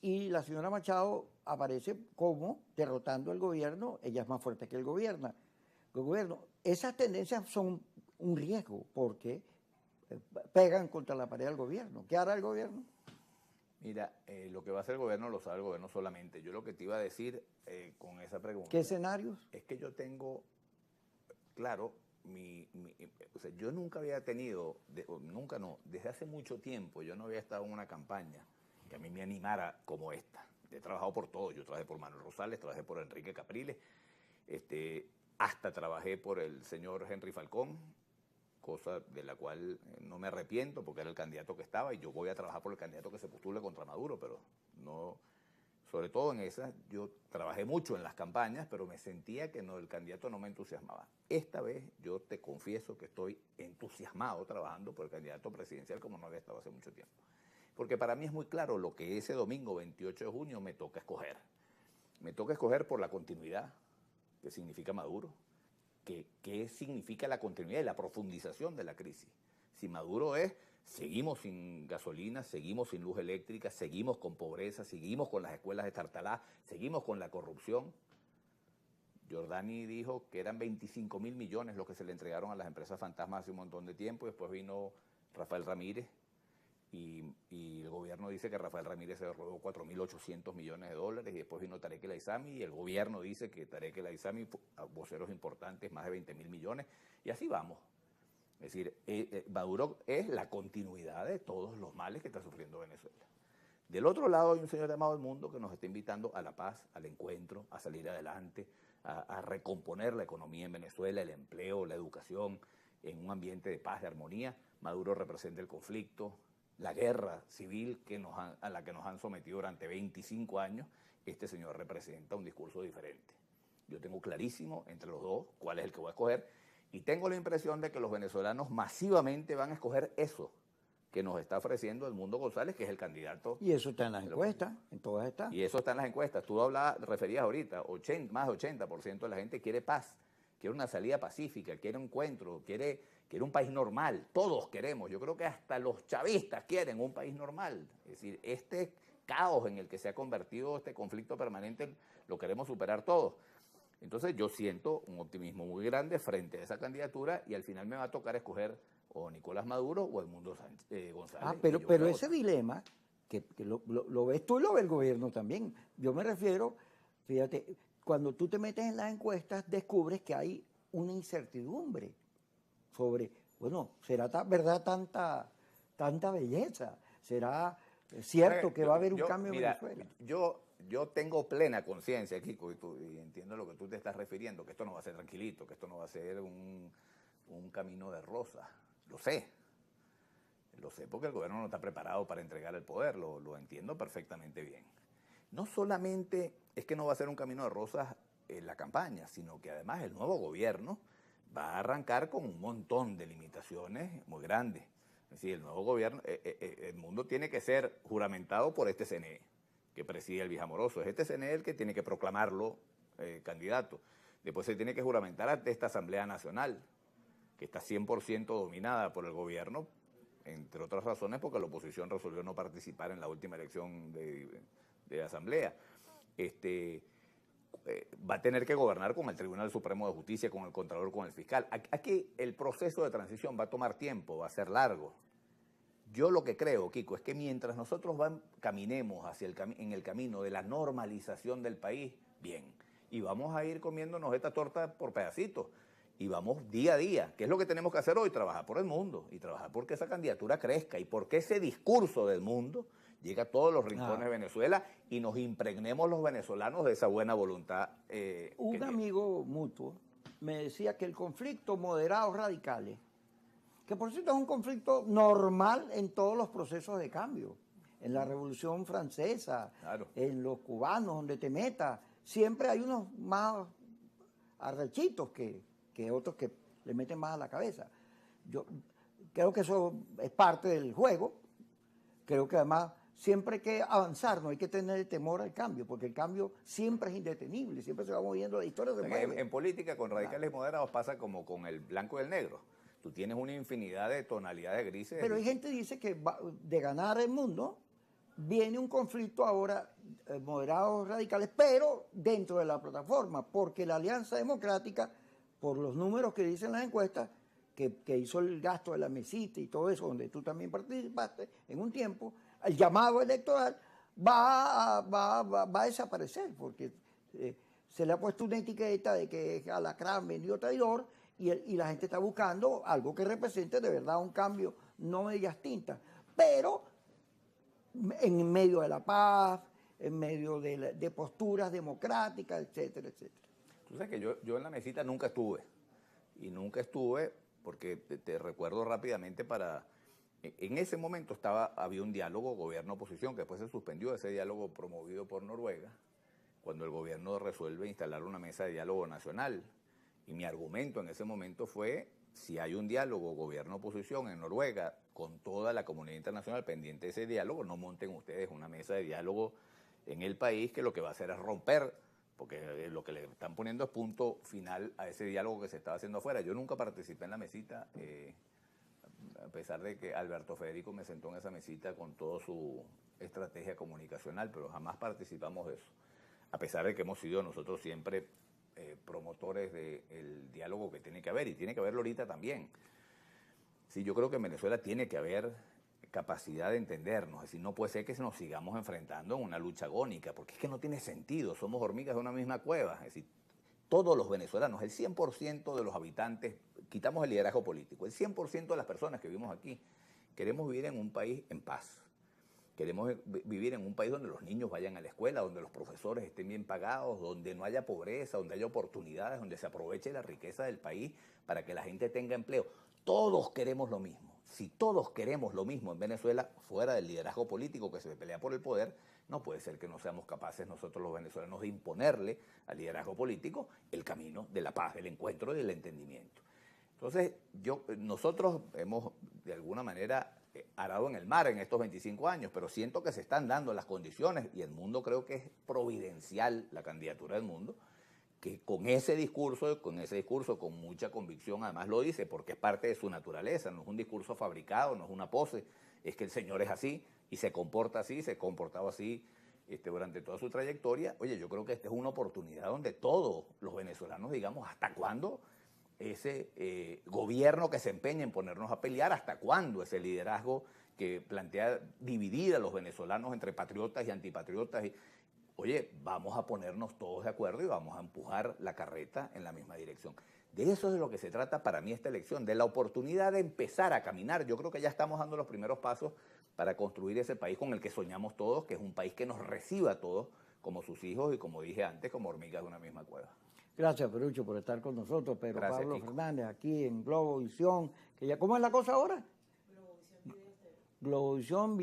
y la señora Machado aparece como derrotando al gobierno, ella es más fuerte que el gobierno. Esas tendencias son un riesgo porque pegan contra la pared del gobierno. ¿Qué hará el gobierno? Mira, lo que va a hacer el gobierno lo sabe el gobierno solamente. Yo lo que te iba a decir con esa pregunta... ¿Qué escenarios? Es que yo tengo, claro, o sea, yo nunca había tenido, nunca no, desde hace mucho tiempo yo no había estado en una campaña que a mí me animara como esta. He trabajado por todo, yo trabajé por Manuel Rosales, trabajé por Enrique Capriles, hasta trabajé por el señor Henry Falcón, cosa de la cual no me arrepiento porque era el candidato que estaba y yo voy a trabajar por el candidato que se postule contra Maduro, pero no, sobre todo en esas, yo trabajé mucho en las campañas, pero me sentía que no, el candidato no me entusiasmaba. Esta vez yo te confieso que estoy entusiasmado trabajando por el candidato presidencial como no había estado hace mucho tiempo. Porque para mí es muy claro lo que ese domingo 28 de junio me toca escoger. Me toca escoger por la continuidad, que significa Maduro, qué significa la continuidad y la profundización de la crisis. Si Maduro es, seguimos sin gasolina, seguimos sin luz eléctrica, seguimos con pobreza, seguimos con las escuelas destartaladas, seguimos con la corrupción. Giordani dijo que eran 25.000 millones los que se le entregaron a las empresas fantasmas hace un montón de tiempo, y después vino Rafael Ramírez, y el gobierno dice que Rafael Ramírez se robó 4.800 millones de dólares, y después vino Tarek El Aissami, y el gobierno dice que Tarek El Aissami, voceros importantes, más de 20.000 millones, y así vamos. Es decir, Maduro es la continuidad de todos los males que está sufriendo Venezuela. Del otro lado hay un señor llamado El Mundo que nos está invitando a la paz, al encuentro, a salir adelante, a recomponer la economía en Venezuela, el empleo, la educación, en un ambiente de paz, de armonía. Maduro representa el conflicto, la guerra civil a la que nos han sometido durante 25 años. Este señor representa un discurso diferente. Yo tengo clarísimo entre los dos cuál es el que voy a escoger, y tengo la impresión de que los venezolanos masivamente van a escoger eso que nos está ofreciendo Edmundo González, que es el candidato. Y eso está en las encuestas, en todas estas. Y eso está en las encuestas. Tú referías ahorita, más de 80% de la gente quiere paz, quiere una salida pacífica, quiere un encuentro, quiere un país normal. Todos queremos, yo creo que hasta los chavistas quieren un país normal. Es decir, este caos en el que se ha convertido este conflicto permanente lo queremos superar todos. Entonces yo siento un optimismo muy grande frente a esa candidatura, y al final me va a tocar escoger o Nicolás Maduro o Edmundo González. Pero ese dilema, que lo ves tú y lo ve el gobierno también. Yo me refiero, fíjate, cuando tú te metes en las encuestas descubres que hay una incertidumbre sobre, bueno, ¿será verdad tanta belleza? ¿Será cierto que va a haber un cambio en Venezuela? Yo tengo plena conciencia, Kiko, y entiendo a lo que tú te estás refiriendo, que esto no va a ser tranquilito, que esto no va a ser un camino de rosas. Lo sé porque el gobierno no está preparado para entregar el poder, lo entiendo perfectamente bien. No solamente es que no va a ser un camino de rosas en la campaña, sino que además el nuevo gobierno va a arrancar con un montón de limitaciones muy grandes. Es decir, el nuevo gobierno, el mundo tiene que ser juramentado por este CNE, que preside el Viejamoroso. Es este CNE el que tiene que proclamarlo candidato. Después se tiene que juramentar ante esta Asamblea Nacional, que está 100% dominada por el gobierno, entre otras razones porque la oposición resolvió no participar en la última elección de asamblea. Va a tener que gobernar con el Tribunal Supremo de Justicia, con el Contralor, con el fiscal. Aquí el proceso de transición va a tomar tiempo, va a ser largo. Yo lo que creo, Kiko, es que mientras nosotros caminemos en el camino de la normalización del país, bien, y vamos a ir comiéndonos esta torta por pedacitos, y vamos día a día. ¿Qué es lo que tenemos que hacer hoy? Trabajar por el mundo, y trabajar porque esa candidatura crezca, y porque ese discurso del mundo llegue a todos los rincones de Venezuela, y nos impregnemos los venezolanos de esa buena voluntad. Un amigo mutuo me decía que el conflicto moderados radicales, que por cierto es un conflicto normal en todos los procesos de cambio, en la Revolución Francesa, claro, en los cubanos, donde te metas, siempre hay unos más arrechitos que otros que le meten más a la cabeza. Yo creo que eso es parte del juego. Creo que además siempre hay que avanzar, no hay que tener temor al cambio, porque el cambio siempre es indetenible, siempre se va moviendo, la historia se mueve. En política, con radicales moderados pasa como con el blanco y el negro. Tú tienes una infinidad de tonalidades grises. Pero hay gente que dice que de ganar el mundo, viene un conflicto ahora, moderados radicales, pero dentro de la plataforma, porque la Alianza Democrática, por los números que dicen las encuestas, que hizo el gasto de la mesita y todo eso, donde tú también participaste en un tiempo, el llamado electoral va a desaparecer, porque se le ha puesto una etiqueta de que es alacrán, vendido traidor, y la gente está buscando algo que represente de verdad un cambio, no medias tintas, pero en medio de la paz, en medio de posturas democráticas, etcétera, etcétera. Tú sabes que yo en la mesita nunca estuve, y nunca estuve porque te recuerdo rápidamente en ese momento había un diálogo gobierno-oposición que después se suspendió, ese diálogo promovido por Noruega, cuando el gobierno resuelve instalar una mesa de diálogo nacional. Y mi argumento en ese momento fue, si hay un diálogo gobierno-oposición en Noruega con toda la comunidad internacional pendiente de ese diálogo, no monten ustedes una mesa de diálogo en el país que lo que va a hacer es romper, porque lo que le están poniendo es punto final a ese diálogo que se estaba haciendo afuera. Yo nunca participé en la mesita, a pesar de que Alberto Federico me sentó en esa mesita con toda su estrategia comunicacional, pero jamás participamos de eso. A pesar de que hemos sido nosotros siempre promotores del diálogo que tiene que haber, y tiene que haberlo ahorita también. Sí, yo creo que en Venezuela tiene que haber capacidad de entendernos, es decir, no puede ser que nos sigamos enfrentando en una lucha agónica, porque es que no tiene sentido, somos hormigas de una misma cueva, es decir, todos los venezolanos, el 100% de los habitantes, quitamos el liderazgo político, el 100% de las personas que vivimos aquí, queremos vivir en un país en paz. Queremos vivir en un país donde los niños vayan a la escuela, donde los profesores estén bien pagados, donde no haya pobreza, donde haya oportunidades, donde se aproveche la riqueza del país para que la gente tenga empleo. Todos queremos lo mismo. Si todos queremos lo mismo en Venezuela, fuera del liderazgo político que se pelea por el poder, no puede ser que no seamos capaces nosotros los venezolanos de imponerle al liderazgo político el camino de la paz, del encuentro y del entendimiento. Entonces, nosotros hemos de alguna manera arado en el mar en estos 25 años, pero siento que se están dando las condiciones y el mundo creo que es providencial, la candidatura del mundo, que con ese discurso, con mucha convicción, además lo dice porque es parte de su naturaleza, no es un discurso fabricado, no es una pose, es que el señor es así y se comporta así, se ha comportado así durante toda su trayectoria. Oye, yo creo que esta es una oportunidad donde todos los venezolanos digamos, ¿hasta cuándo ese gobierno que se empeña en ponernos a pelear? ¿Hasta cuándo ese liderazgo que plantea dividir a los venezolanos entre patriotas y antipatriotas? Oye, vamos a ponernos todos de acuerdo y vamos a empujar la carreta en la misma dirección. De eso es de lo que se trata para mí esta elección, de la oportunidad de empezar a caminar. Yo creo que ya estamos dando los primeros pasos para construir ese país con el que soñamos todos, que es un país que nos reciba a todos como sus hijos y, como dije antes, como hormigas de una misma cueva. Gracias, Perucho, por estar con nosotros. Pedro Gracias, Pablo Kiko. Fernández, aquí en Globovisión. ¿Cómo es la cosa ahora? Globovisión.